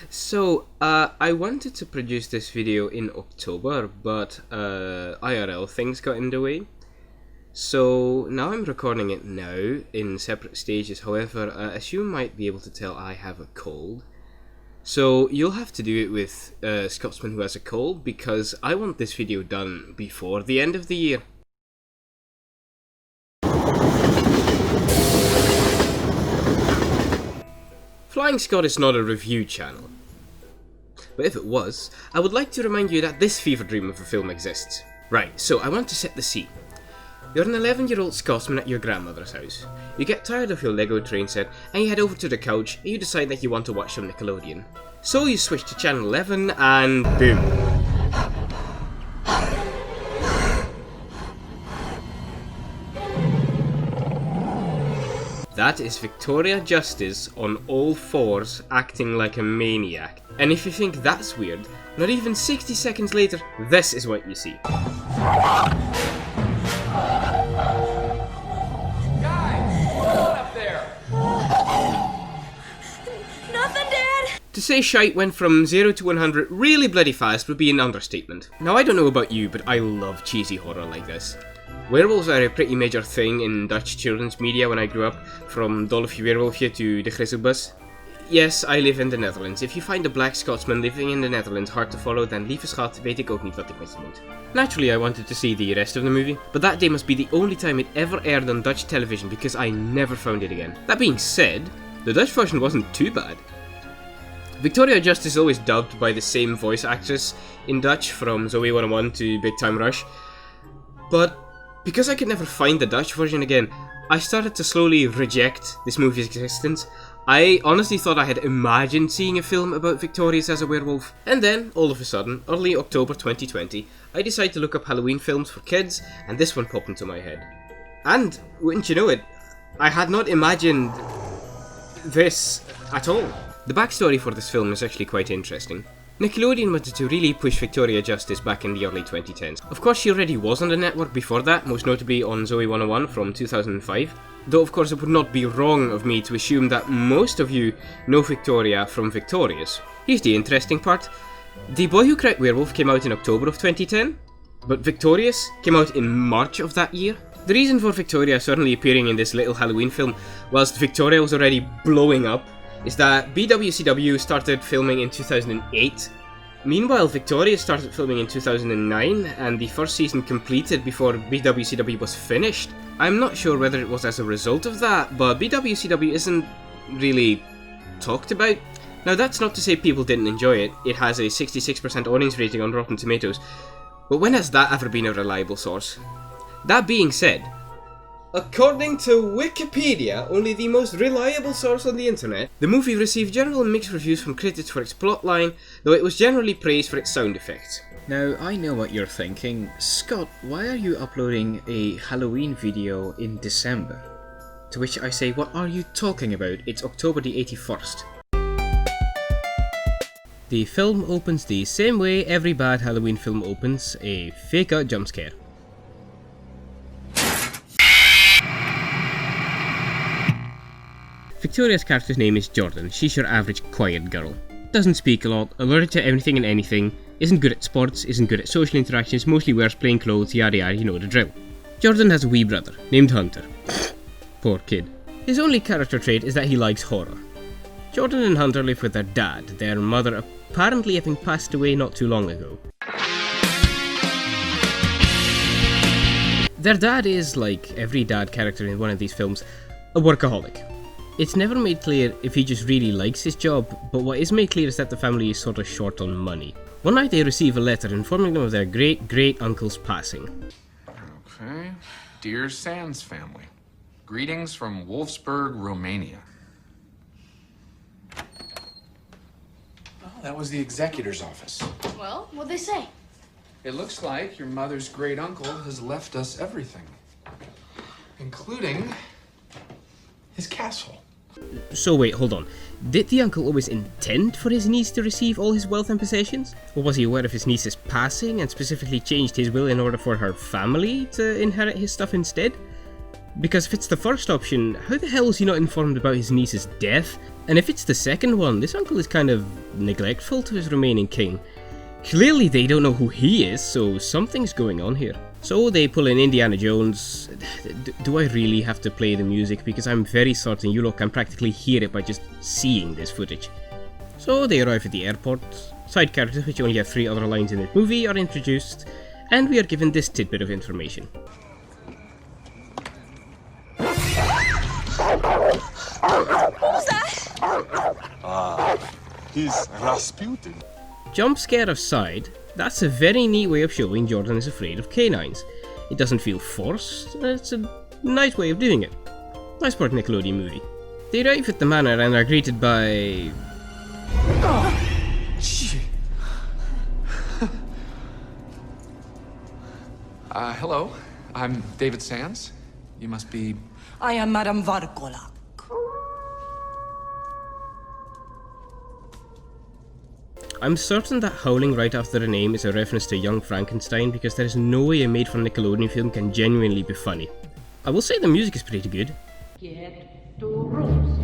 So, I wanted to produce this video in October, but IRL things got in the way. So, now I'm recording it now in separate stages. However, as you might be able to tell, I have a cold. So, you'll have to do it with a Scotsman who has a cold, because I want this video done before the end of the year. Flying Scott is not a review channel. But if it was, I would like to remind you that this fever dream of a film exists. Right, so I want to set the scene. You're an 11-year-old Scotsman at your grandmother's house. You get tired of your Lego train set, and you head over to the couch, and you decide that you want to watch some Nickelodeon. So you switch to channel 11, and boom. That is Victoria Justice on all fours acting like a maniac. And if you think that's weird, not even 60 seconds later, this is what you see. Guys, what's up there? Nothing, Dad! To say shite went from 0 to 100 really bloody fast would be an understatement. Now I don't know about you, but I love cheesy horror like this. Werewolves are a pretty major thing in Dutch children's media when I grew up, from Dolfje Weerwolfje to De Grisselbus. Yes, I live in the Netherlands. If you find a black Scotsman living in the Netherlands hard to follow, then lieve schat, weet ik ook niet wat ik met je moet. Naturally, I wanted to see the rest of the movie, but that day must be the only time it ever aired on Dutch television because I never found it again. That being said, the Dutch version wasn't too bad. Victoria Justice is always dubbed by the same voice actress in Dutch, from Zoe 101 to Big Time Rush, but because I could never find the Dutch version again, I started to slowly reject this movie's existence. I honestly thought I had imagined seeing a film about Victorious as a werewolf. And then, all of a sudden, early October 2020, I decided to look up Halloween films for kids, and this one popped into my head. And, wouldn't you know it, I had not imagined this at all. The backstory for this film is actually quite interesting. Nickelodeon wanted to really push Victoria Justice back in the early 2010s. Of course, she already was on the network before that, most notably on Zoe 101 from 2005. Though of course it would not be wrong of me to assume that most of you know Victoria from Victorious. Here's the interesting part. The Boy Who Cried Werewolf came out in October of 2010, but Victorious came out in March of that year. The reason for Victoria suddenly appearing in this little Halloween film, whilst Victoria was already blowing up, is that BWCW started filming in 2008. Meanwhile, Victoria started filming in 2009, and the first season completed before BWCW was finished. I'm not sure whether it was as a result of that, but BWCW isn't really talked about. Now that's not to say people didn't enjoy it. It has a 66% audience rating on Rotten Tomatoes, but when has that ever been a reliable source? That being said, according to Wikipedia, only the most reliable source on the internet, the movie received general mixed reviews from critics for its plotline, though it was generally praised for its sound effects. Now, I know what you're thinking. Scott, why are you uploading a Halloween video in December? To which I say, what are you talking about? It's October the 81st. The film opens the same way every bad Halloween film opens, a fake-out jump scare. Victoria's character's name is Jordan. She's your average quiet girl. Doesn't speak a lot, allergic to everything and anything, isn't good at sports, isn't good at social interactions, mostly wears plain clothes, yada yada, you know the drill. Jordan has a wee brother, named Hunter. Poor kid. His only character trait is that he likes horror. Jordan and Hunter live with their dad, their mother apparently having passed away not too long ago. Their dad is, like every dad character in one of these films, a workaholic. It's never made clear if he just really likes his job, but what is made clear is that the family is sort of short on money. One night they receive a letter informing them of their great-great-uncle's passing. Okay. Dear Sands family, greetings from Wolfsburg, Romania. Oh, that was the executor's office. Well, what'd they say? It looks like your mother's great uncle has left us everything, including his castle. So wait, hold on. Did the uncle always intend for his niece to receive all his wealth and possessions? Or was he aware of his niece's passing and specifically changed his will in order for her family to inherit his stuff instead? Because if it's the first option, how the hell is he not informed about his niece's death? And if it's the second one, this uncle is kind of neglectful to his remaining king. Clearly they don't know who he is, so something's going on here. So they pull in Indiana Jones. Do I really have to play the music? Because I'm very certain you lot can practically hear it by just seeing this footage. So they arrive at the airport. Side characters, which only have 3 other lines in this movie, are introduced, and we are given this tidbit of information. What was that? He's Rasputin. Jump scare aside, that's a very neat way of showing Jordan is afraid of canines. It doesn't feel forced, it's a nice way of doing it. Nice part Nickelodeon movie. They arrive at the manor and are greeted by... Hello. I'm David Sands. You must be... I am Madame Varkolak. I'm certain that howling right after the name is a reference to Young Frankenstein because there is no way a made-for-Nickelodeon film can genuinely be funny. I will say the music is pretty good. Get to rooms.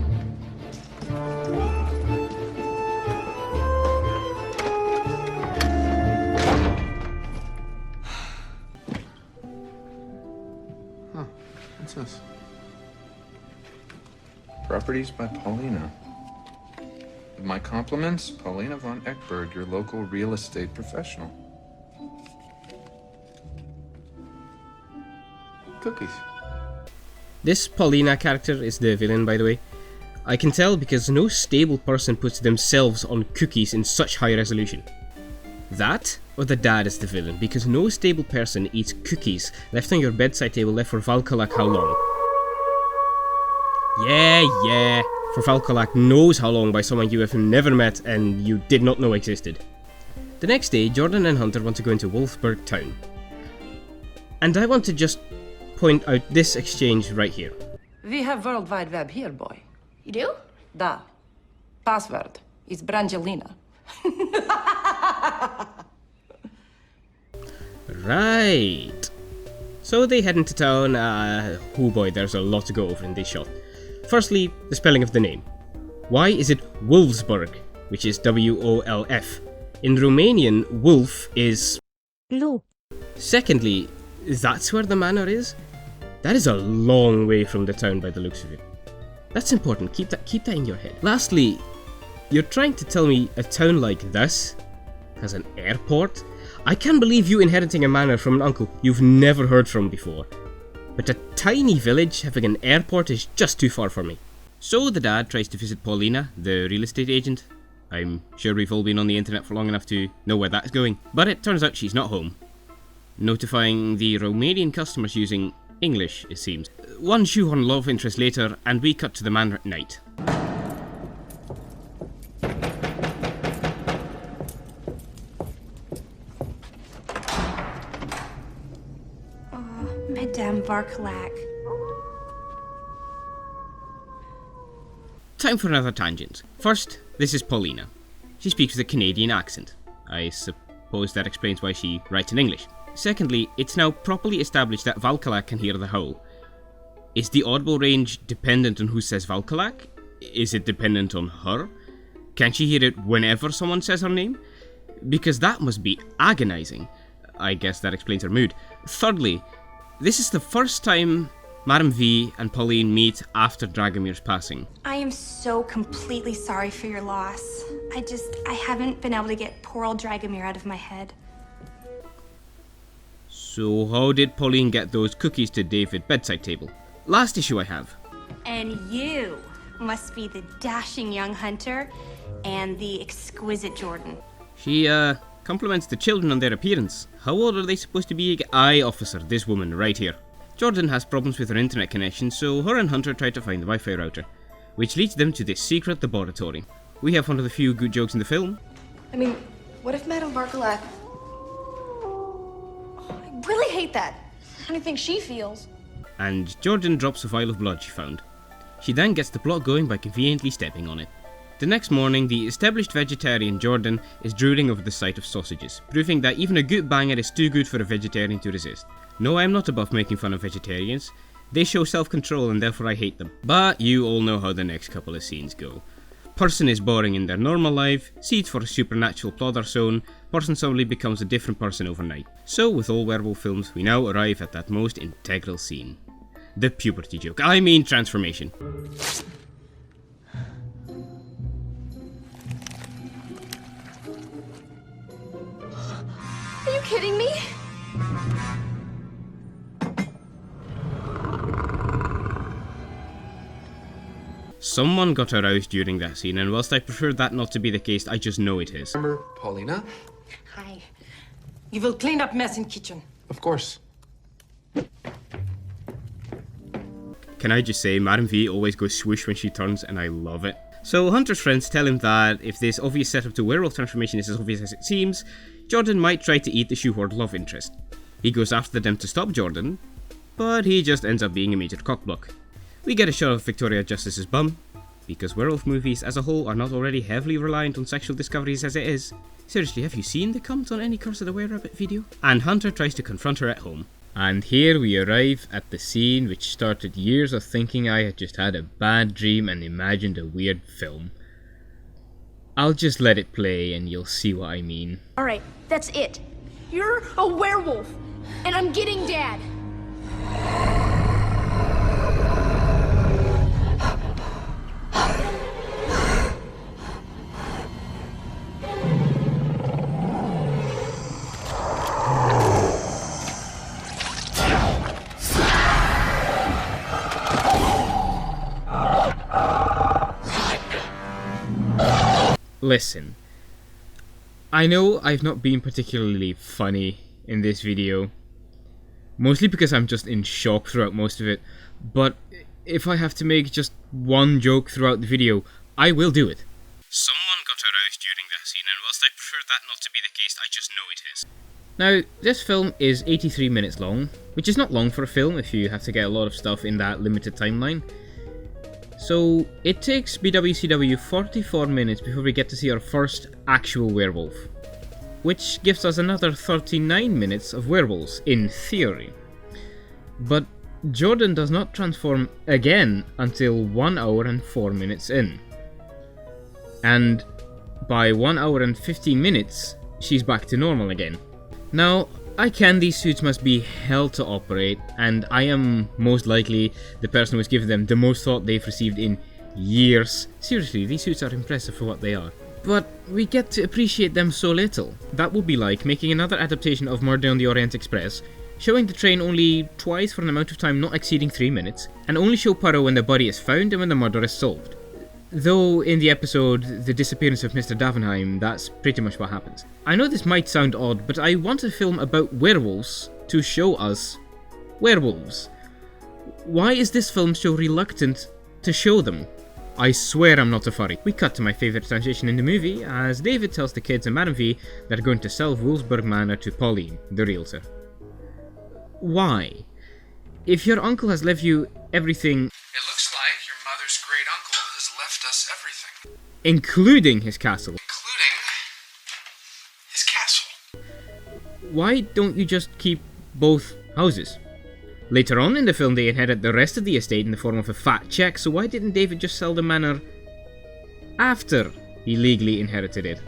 What's this? Properties by Paulina. With my compliments, Paulina von Eckberg, your local real estate professional. Cookies. This Paulina character is the villain, by the way. I can tell because no stable person puts themselves on cookies in such high resolution. That, or the dad is the villain, because no stable person eats cookies left on your bedside table left for Valkalak how long? Yeah, for Valkalak knows how long by someone you have never met and you did not know existed. The next day, Jordan and Hunter want to go into Wolfburg town. And I want to just point out this exchange right here. We have World Wide Web here, boy. You do? Da. Password is Brangelina. Right. So they head into town. Oh boy, there's a lot to go over in this shot. Firstly, the spelling of the name. Why is it Wolfsburg, which is W-O-L-F? In Romanian, wolf is... Blue. Secondly, that's where the manor is? That is a long way from the town by the looks of it. That's important, keep that in your head. Lastly, you're trying to tell me a town like this has an airport? I can't believe you inheriting a manor from an uncle you've never heard from before. But a tiny village having an airport is just too far for me. So the dad tries to visit Paulina, the real estate agent. I'm sure we've all been on the internet for long enough to know where that's going. But it turns out she's not home. Notifying the Romanian customers using English, it seems. One shoehorn love interest later, and we cut to the manor at night. Madame Varkalak. Time for another tangent. First, this is Paulina. She speaks with a Canadian accent. I suppose that explains why she writes in English. Secondly, it's now properly established that Valkalak can hear the howl. Is the audible range dependent on who says Valkalak? Is it dependent on her? Can she hear it whenever someone says her name? Because that must be agonizing. I guess that explains her mood. Thirdly, this is the first time Madame V and Pauline meet after Dragomir's passing. I am so completely sorry for your loss. I haven't been able to get poor old Dragomir out of my head. So how did Pauline get those cookies to David's bedside table? Last issue I have. And you must be the dashing young Hunter and the exquisite Jordan. She, compliments the children on their appearance. How old are they supposed to be? Aye, officer, this woman right here. Jordan has problems with her internet connection, so her and Hunter try to find the Wi-Fi router, which leads them to this secret laboratory. We have one of the few good jokes in the film. I mean, what if Madame Varkalak... I really hate that. How do you think she feels? And Jordan drops a vial of blood she found. She then gets the plot going by conveniently stepping on it. The next morning, the established vegetarian Jordan is drooling over the sight of sausages, proving that even a good banger is too good for a vegetarian to resist. No, I am not above making fun of vegetarians. They show self-control and therefore I hate them. But you all know how the next couple of scenes go. Person is boring in their normal life, seeds for a supernatural plot are sown, person suddenly becomes a different person overnight. So with all werewolf films, we now arrive at that most integral scene. The puberty joke. I mean transformation. Are you kidding me? Someone got aroused during that scene, and whilst I prefer that not to be the case, I just know it is. Remember, Paulina? Hi. You will clean up mess in kitchen. Of course. Can I just say, Madam V always goes swoosh when she turns, and I love it. So Hunter's friends tell him that if this obvious setup to werewolf transformation is as obvious as it seems, Jordan might try to eat the shoehorned love interest. He goes after them to stop Jordan, but he just ends up being a major cockblock. We get a shot of Victoria Justice's bum, because werewolf movies as a whole are not already heavily reliant on sexual discoveries as it is. Seriously, have you seen the cunt on any Curse of the Were-Rabbit video? And Hunter tries to confront her at home. And here we arrive at the scene which started years of thinking I had just had a bad dream and imagined a weird film. I'll just let it play and you'll see what I mean. Alright, that's it. You're a werewolf, and I'm getting Dad. Listen, I know I've not been particularly funny in this video, mostly because I'm just in shock throughout most of it, but if I have to make just one joke throughout the video, I will do it. Someone got aroused during that scene, and whilst I prefer that not to be the case, I just know it is. Now, this film is 83 minutes long, which is not long for a film if you have to get a lot of stuff in that limited timeline. So, it takes BWCW 44 minutes before we get to see our first actual werewolf, which gives us another 39 minutes of werewolves, in theory. But Jordan does not transform again until 1 hour and 4 minutes in. And by 1 hour and 15 minutes, she's back to normal again. Now, I can these suits must be hell to operate, and I am most likely the person who's given them the most thought they've received in years. Seriously, these suits are impressive for what they are. But we get to appreciate them so little. That would be like making another adaptation of Murder on the Orient Express, showing the train only twice for an amount of time not exceeding 3 minutes, and only show Poirot when the body is found and when the murder is solved. Though in the episode The Disappearance of Mr. Davenheim, that's pretty much what happens. I know this might sound odd, but I want a film about werewolves to show us werewolves. Why is this film so reluctant to show them? I swear I'm not a furry. We cut to my favourite transition in the movie as David tells the kids and Madam V they're going to sell Wolfsburg Manor to Pauline, the realtor. Why? If your uncle has left you everything... It looks like your mother's great uncle has left us everything. including his castle. Including his castle. Why don't you just keep both houses? Later on in the film they inherit the rest of the estate in the form of a fat cheque, so why didn't David just sell the manor after he legally inherited it?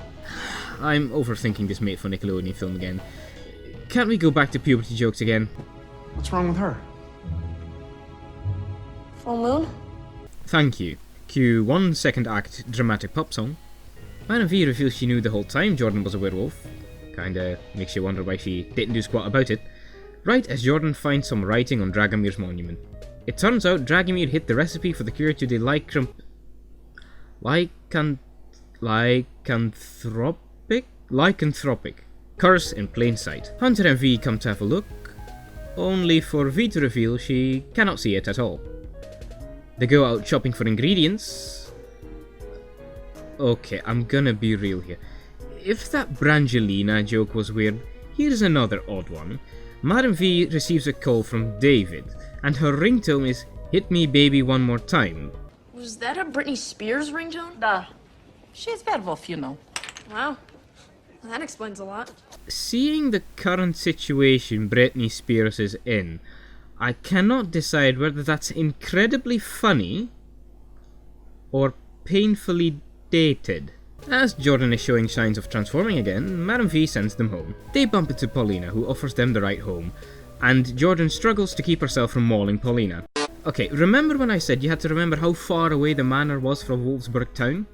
I'm overthinking this made for Nickelodeon film again. Can't we go back to puberty jokes again? What's wrong with her? Full moon? Thank you. Cue 1 second act dramatic pop song. Madam V reveals she knew the whole time Jordan was a werewolf. Kinda makes you wonder why she didn't do squat about it. Right as Jordan finds some writing on Dragomir's monument. It turns out Dragomir hid the recipe for the cure to the lycanthropic curse in plain sight. Hunter and V come to have a look, only for V to reveal she cannot see it at all. They go out shopping for ingredients. Okay, I'm gonna be real here. If that Brangelina joke was weird, here's another odd one. Madam V receives a call from David, and her ringtone is "Hit me baby one more time." Was that a Britney Spears ringtone? Da. She's werewolf, you know. Wow. Well, that explains a lot. Seeing the current situation Britney Spears is in, I cannot decide whether that's incredibly funny or painfully dated. As Jordan is showing signs of transforming again, Madam V sends them home. They bump into Paulina, who offers them the ride home, and Jordan struggles to keep herself from mauling Paulina. Okay, remember when I said you had to remember how far away the manor was from Wolfsburg town?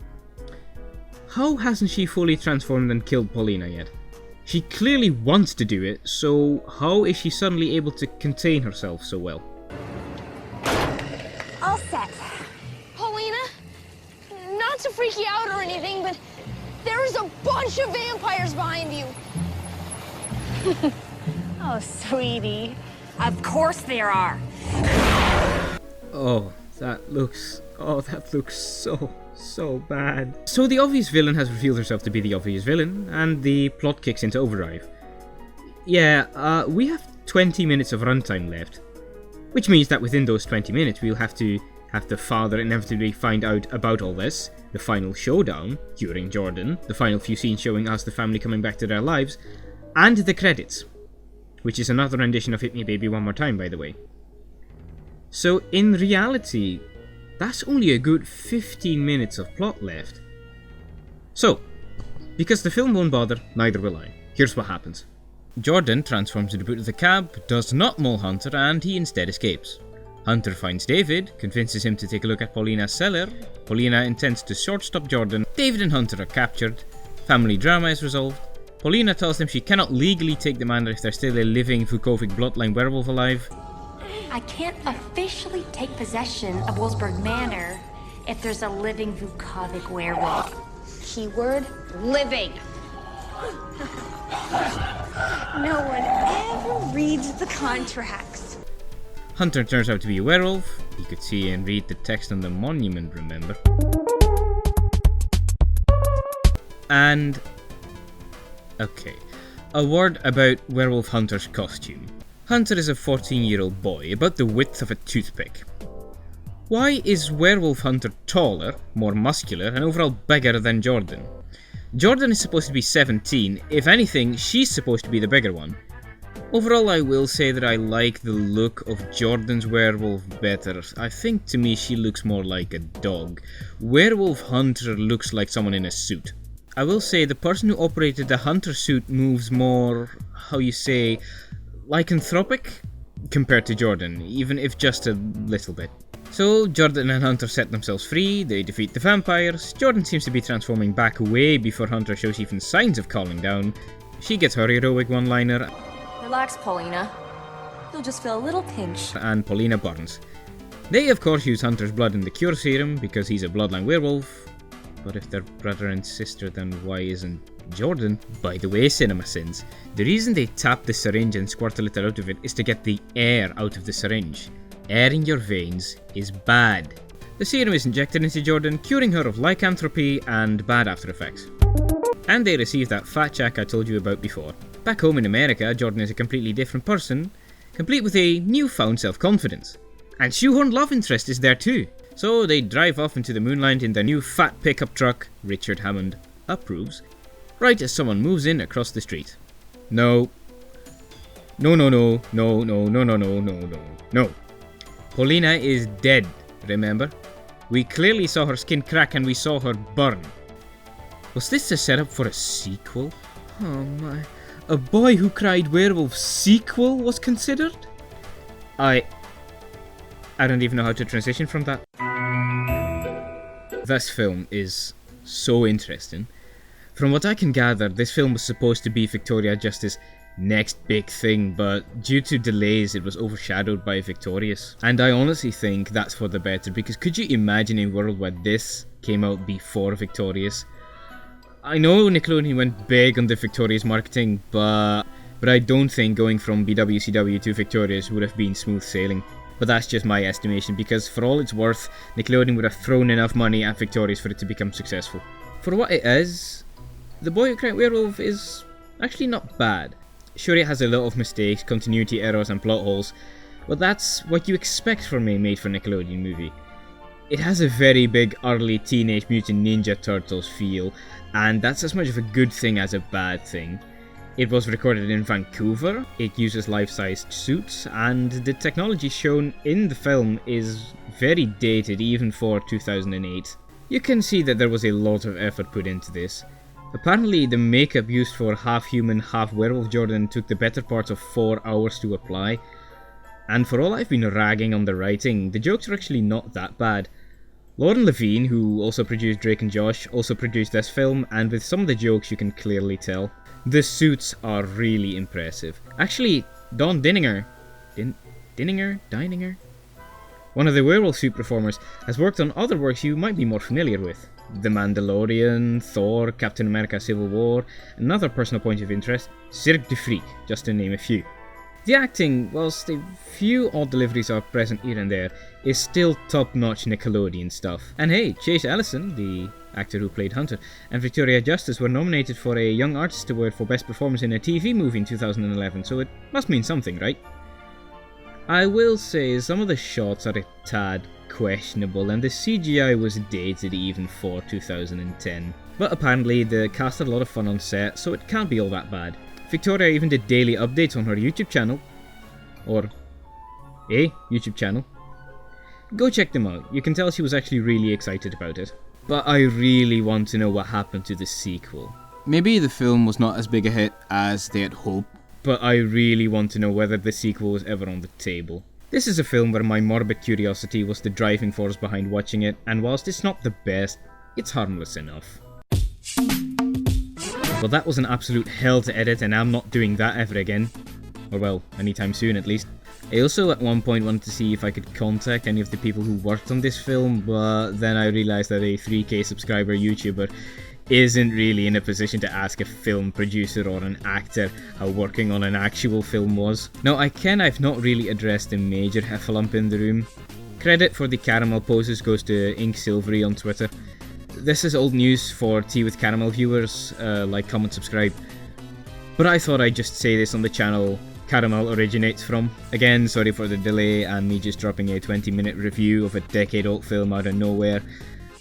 How hasn't she fully transformed and killed Paulina yet? She clearly wants to do it, so how is she suddenly able to contain herself so well? All set. Paulina, not to freak you out or anything, but there's a bunch of vampires behind you. Oh, sweetie. Of course there are. Oh, that looks so bad. So the obvious villain has revealed herself to be the obvious villain, and the plot kicks into overdrive. Yeah, we have 20 minutes of runtime left, which means that within those 20 minutes we'll have to have the father inevitably find out about all this, the final showdown during Jordan, the final few scenes showing us the family coming back to their lives, and the credits, which is another rendition of Hit Me Baby One More Time, by the way. So in reality, that's only a good 15 minutes of plot left. So, because the film won't bother, neither will I. Here's what happens. Jordan transforms to the boot of the cab, does not maul Hunter, and he instead escapes. Hunter finds David, convinces him to take a look at Paulina's cellar. Paulina intends to shortstop Jordan. David and Hunter are captured. Family drama is resolved. Paulina tells them she cannot legally take the manor if there's still a living Vukovic bloodline werewolf alive. I can't officially take possession of Wolfsburg Manor if there's a living Vukovic werewolf. Keyword, living. No one ever reads the contracts. Hunter turns out to be a werewolf. You could see and read the text on the monument, remember? And... okay, a word about Werewolf Hunter's costume. Hunter is a 14-year-old boy, about the width of a toothpick. Why is Werewolf Hunter taller, more muscular, and overall bigger than Jordan? Jordan is supposed to be 17, if anything, she's supposed to be the bigger one. Overall, I will say that I like the look of Jordan's werewolf better. I think to me she looks more like a dog. Werewolf Hunter looks like someone in a suit. I will say the person who operated the Hunter suit moves more, how you say, lycanthropic compared to Jordan, even if just a little bit. So Jordan and Hunter set themselves free, they defeat the vampires. Jordan seems to be transforming back way before Hunter shows even signs of calming down. She gets her heroic one-liner. Relax, Paulina. You'll just feel a little pinch. And Paulina burns. They of course use Hunter's blood in the cure serum because he's a bloodline werewolf. But if they're brother and sister, then why isn't Jordan? By the way, Cinema Sins, the reason they tap the syringe and squirt a little out of it is to get the air out of the syringe. Air in your veins is bad. The serum is injected into Jordan, curing her of lycanthropy and bad after effects. And they receive that fat check I told you about before. Back home in America, Jordan is a completely different person, complete with a newfound self-confidence. And shoehorned love interest is there too. So they drive off into the moonlight in their new fat pickup truck, Richard Hammond approves, right as someone moves in across the street. No. No. Paulina is dead, remember? We clearly saw her skin crack and we saw her burn. Was this a setup for a sequel? Oh my. A Boy Who Cried Werewolf sequel was considered? I don't even know how to transition from that. This film is so interesting. From what I can gather, this film was supposed to be Victoria Justice's next big thing, but due to delays it was overshadowed by Victorious. And I honestly think that's for the better, because could you imagine a world where this came out before Victorious? I know Nickelodeon went big on the Victorious marketing, but I don't think going from BWCW to Victorious would have been smooth sailing. But that's just my estimation, because for all it's worth, Nickelodeon would have thrown enough money at Victorious for it to become successful. For what it is, The Boy Who Cried Werewolf is actually not bad. Sure, it has a lot of mistakes, continuity errors and plot holes, but that's what you expect from a made-for-Nickelodeon movie. It has a very big early Teenage Mutant Ninja Turtles feel, and that's as much of a good thing as a bad thing. It was recorded in Vancouver, it uses life-sized suits, and the technology shown in the film is very dated even for 2008. You can see that there was a lot of effort put into this. Apparently the makeup used for half-human, half-werewolf Jordan took the better part of 4 hours to apply, and for all I've been ragging on the writing, the jokes are actually not that bad. Lauren Levine, who also produced Drake and Josh, also produced this film, and with some of the jokes you can clearly tell. The suits are really impressive. Actually, Don Dininger, one of the werewolf suit performers, has worked on other works you might be more familiar with. The Mandalorian, Thor, Captain America Civil War, another personal point of interest, Cirque du Freak, just to name a few. The acting, whilst a few odd deliveries are present here and there, is still top-notch Nickelodeon stuff. And hey, Chase Ellison, the actor who played Hunter, and Victoria Justice were nominated for a Young Artist Award for Best Performance in a TV movie in 2011, so it must mean something, right? I will say some of the shots are a tad questionable, and the CGI was dated even for 2010. But apparently the cast had a lot of fun on set, so it can't be all that bad. Victoria even did daily updates on her YouTube channel. Or a YouTube channel. Go check them out, you can tell she was actually really excited about it. But I really want to know what happened to the sequel. Maybe the film was not as big a hit as they had hoped, but I really want to know whether the sequel was ever on the table. This is a film where my morbid curiosity was the driving force behind watching it, and whilst it's not the best, it's harmless enough. Well, that was an absolute hell to edit, and I'm not doing that ever again. Or well, anytime soon at least. I also at one point wanted to see if I could contact any of the people who worked on this film, but then I realised that a 3k subscriber YouTuber isn't really in a position to ask a film producer or an actor how working on an actual film was. Now I've not really addressed the major heffalump in the room. Credit for the caramel poses goes to Ink Silvery on Twitter. This is old news for Tea with Caramel viewers, like, comment, subscribe. But I thought I'd just say this on the channel Caramel originates from. Again, sorry for the delay and me just dropping a 20-minute review of a decade-old film out of nowhere.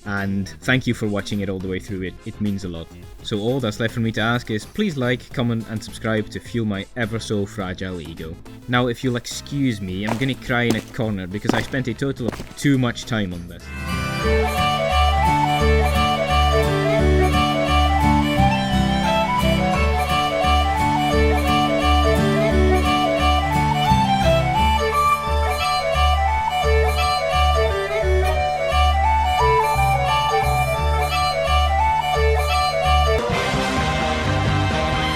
And thank you for watching it all the way through, it means a lot. So all that's left for me to ask is please like, comment and subscribe to fuel my ever so fragile ego. Now if you'll excuse me, I'm gonna cry in a corner because I spent a total of too much time on this.